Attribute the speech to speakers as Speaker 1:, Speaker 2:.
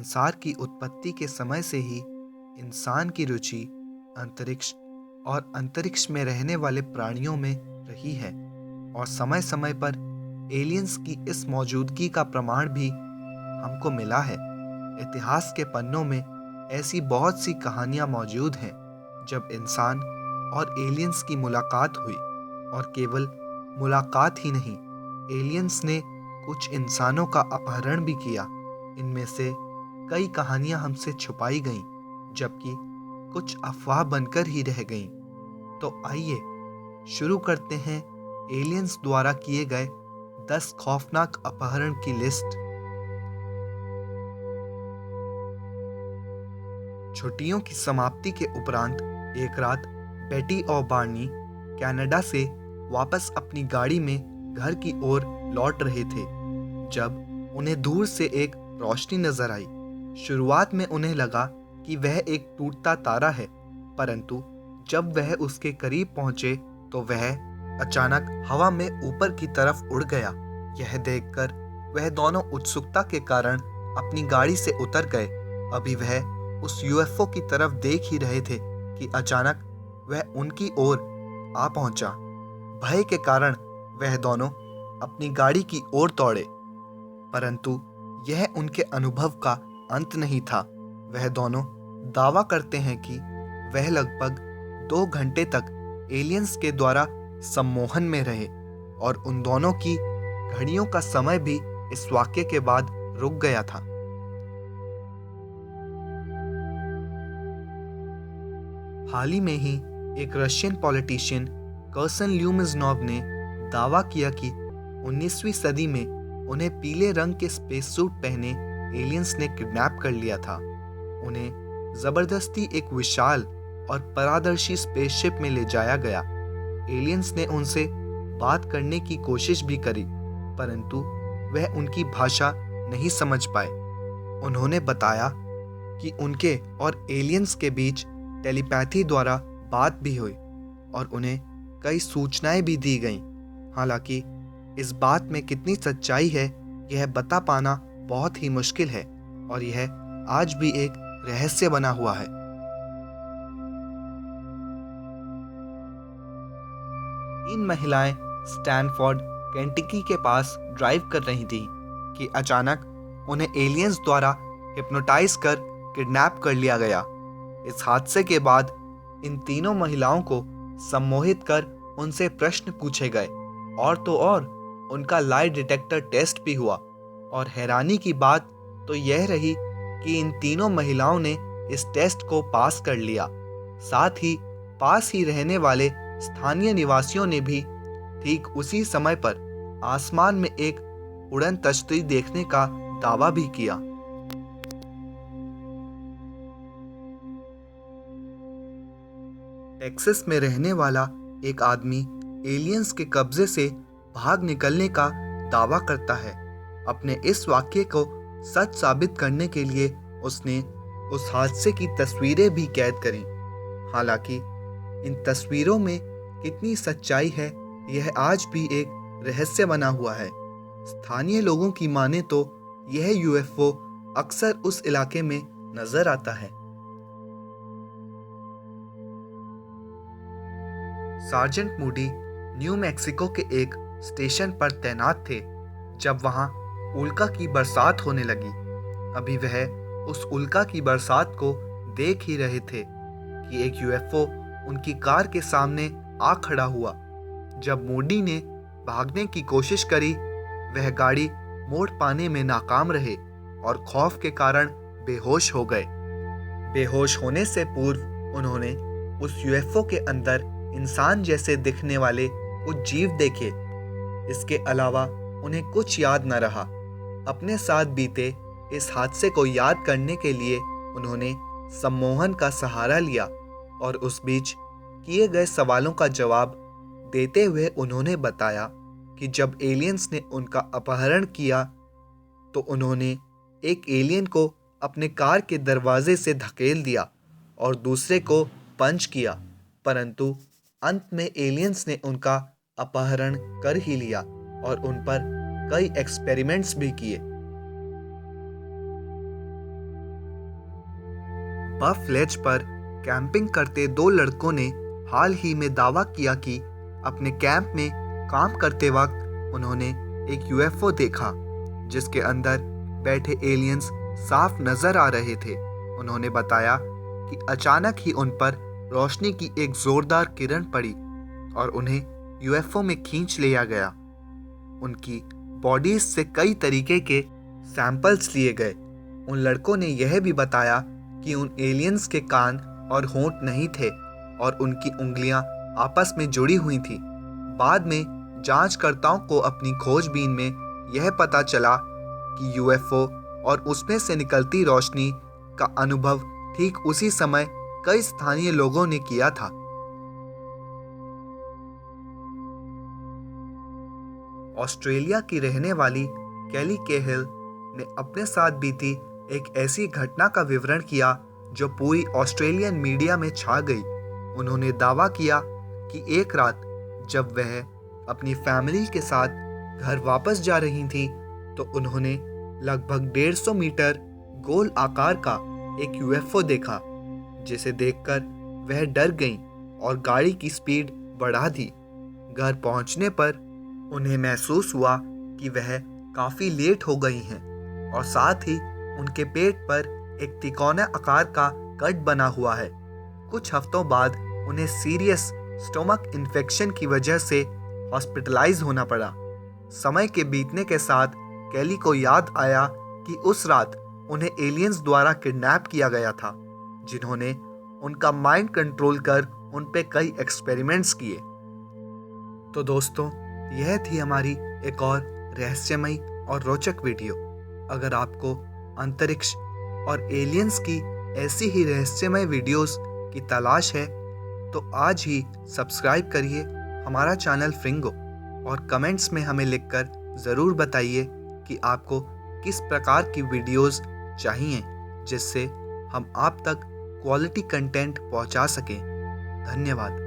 Speaker 1: संसार की उत्पत्ति के समय से ही इंसान की रुचि अंतरिक्ष और अंतरिक्ष में रहने वाले प्राणियों में रही है और समय समय पर एलियंस की इस मौजूदगी का प्रमाण भी हमको मिला है। इतिहास के पन्नों में ऐसी बहुत सी कहानियां मौजूद हैं जब इंसान और एलियंस की मुलाकात हुई, और केवल मुलाकात ही नहीं, एलियंस ने कुछ इंसानों का अपहरण भी किया। इनमें से कई कहानियां हमसे छुपाई गईं, जबकि कुछ अफवाह बनकर ही रह गईं। तो आइए शुरू करते हैं एलियंस द्वारा किए गए 10 खौफनाक अपहरण की लिस्ट। छुट्टियों की समाप्ति के उपरांत एक रात बेटी और बार्नी कनाडा से वापस अपनी गाड़ी में घर की ओर लौट रहे थे जब उन्हें दूर से एक रोशनी नजर आई। शुरुआत में उन्हें लगा कि वह एक टूटता तारा है, परंतु जब वह उसके करीब पहुंचे तो वह अचानक हवा में ऊपर की तरफ उड़ गया। यह देखकर वह दोनों उत्सुकता के कारण अपनी गाड़ी से उतर गए। अभी वह उस यूएफओ की तरफ देख ही रहे थे कि अचानक वह उनकी ओर आ पहुंचा। भय के कारण वह दोनों अपनी गाड़ी की ओर दौड़े, परंतु यह उनके अनुभव का अंत नहीं था। वह दोनों दावा करते हैं कि वह लगभग 2 घंटे तक एलियंस के द्वारा सम्मोहन में रहे और उन दोनों की घड़ियों का समय भी इस वाक्य के बाद रुक गया था। हाल ही में ही एक रशियन पॉलिटिशियन कर्सन ल्यूमिज़नोव ने दावा किया कि 19वीं सदी में उन्हें पीले रंग के स्पेस सूट पहने एलियंस ने किडनैप कर लिया था। उन्हें जबरदस्ती एक विशाल और पारदर्शी स्पेसशिप में ले जाया गया। एलियंस ने उनसे बात करने की कोशिश भी करी, परंतु वह उनकी भाषा नहीं समझ पाए। उन्होंने बताया कि उनके और एलियंस के बीच टेलीपैथी द्वारा बात भी हुई और उन्हें कई सूचनाएं भी दी गईं। हालांकि इस बात में कितनी सच्चाई है यह बता पाना बहुत ही मुश्किल है और यह आज भी एक रहस्य बना हुआ है। तीन महिलाएं स्टैनफोर्ड केंटकी के पास ड्राइव कर रही थीं कि अचानक उन्हें एलियंस द्वारा हिप्नोटाइज कर किडनैप कर लिया गया। इस हादसे के बाद इन तीनों महिलाओं को सम्मोहित कर उनसे प्रश्न पूछे गए और तो और उनका लाई डिटेक्टर टेस्ट भी हुआ। और हैरानी की बात तो यह रही कि इन तीनों महिलाओं ने इस टेस्ट को पास कर लिया। साथ ही पास ही रहने वाले स्थानीय निवासियों ने भी ठीक उसी समय पर आसमान में एक उड़न तश्ती देखने का दावा भी किया। टेक्सास में रहने वाला एक आदमी एलियंस के कब्जे से भाग निकलने का दावा करता है। अपने इस वाक्य को सच साबित करने के लिए उसने उस हादसे की तस्वीरें भी कैद करीं। हालांकि इन तस्वीरों में कितनी सच्चाई है यह आज भी एक रहस्य बना हुआ है। स्थानीय लोगों की माने तो यह यूएफओ अक्सर उस इलाके में नजर आता है। सार्जेंट मूडी न्यू मैक्सिको के एक स्टेशन पर तैनात थे जब वहां उल्का की बरसात होने लगी। अभी वह उस उल्का की बरसात को देख ही रहे थे कि एक यूएफओ उनकी कार के सामने आ खड़ा हुआ। जब मूडी ने भागने की कोशिश करी, वह गाड़ी मोड़ पाने में नाकाम रहे और खौफ के कारण बेहोश हो गए। बेहोश होने से पूर्व उन्होंने उस यूएफओ के अंदर इंसान जैसे दिखने वाले कुछ जीव देखे। इसके अलावा उन्हें कुछ याद न रहा। अपने साथ बीते इस हादसे को याद करने के लिए उन्होंने सम्मोहन का सहारा लिया और उस बीच किए गए सवालों का जवाब देते हुए उन्होंने बताया कि जब एलियंस ने उनका अपहरण किया तो उन्होंने एक एलियन को अपने कार के दरवाजे से धकेल दिया और दूसरे को पंच किया, परंतु अंत में एलियंस ने उनका अपहरण कर ही लिया और उन पर कई एक्सपेरिमेंट्स भी किए। बफ लेज पर कैंपिंग करते दो लड़कों ने हाल ही में दावा किया कि अपने कैंप में काम करते वक्त उन्होंने एक यूएफओ देखा जिसके अंदर बैठे एलियंस साफ नजर आ रहे थे। उन्होंने बताया कि अचानक ही उन पर रोशनी की एक जोरदार किरण पड़ी और उन्हें यूएफओ में खींच लिया गया। उनकी बॉडीज से कई तरीके के सैंपल्स लिए गए। उन लड़कों ने यह भी बताया कि उन एलियंस के कान और होंठ नहीं थे और उनकी उंगलियां आपस में जुड़ी हुई थी। बाद में जांचकर्ताओं को अपनी खोजबीन में यह पता चला कि यूएफओ और उसमें से निकलती रोशनी का अनुभव ठीक उसी समय कई स्थानीय लोगों ने किया था। ऑस्ट्रेलिया की रहने वाली केली केहिल ने अपने साथ बीती एक ऐसी घटना का विवरण किया जो पूरी ऑस्ट्रेलियन मीडिया में छा गई। उन्होंने दावा किया कि एक रात जब वह अपनी फैमिली के साथ घर वापस जा रही थी तो उन्होंने लगभग 150 मीटर गोल आकार का एक यूएफओ देखा, जिसे देखकर वह डर गईं और गाड़ी की स्पीड बढ़ा दी। घर पहुंचने पर उन्हें महसूस हुआ कि वह काफी लेट हो गई हैं और साथ ही उनके पेट पर एक तिकोना आकार का कट बना हुआ है। कुछ हफ्तों बाद उन्हें सीरियस स्टोमक इन्फेक्शन की वजह से हॉस्पिटलाइज होना पड़ा। समय के बीतने के साथ केली को याद आया कि उस रात उन्हें एलियंस द्वारा किडनैप किया गया था, जिन्होंने उनका माइंड कंट्रोल कर उन पे कई एक्सपेरिमेंट्स किए। तो दोस्तों, यह थी हमारी एक और रहस्यमयी और रोचक वीडियो। अगर आपको अंतरिक्ष और एलियंस की ऐसी ही रहस्यमय वीडियोस की तलाश है तो आज ही सब्सक्राइब करिए हमारा चैनल फ्रिंगो और कमेंट्स में हमें लिखकर ज़रूर बताइए कि आपको किस प्रकार की वीडियोस चाहिए, जिससे हम आप तक क्वालिटी कंटेंट पहुंचा सकें। धन्यवाद।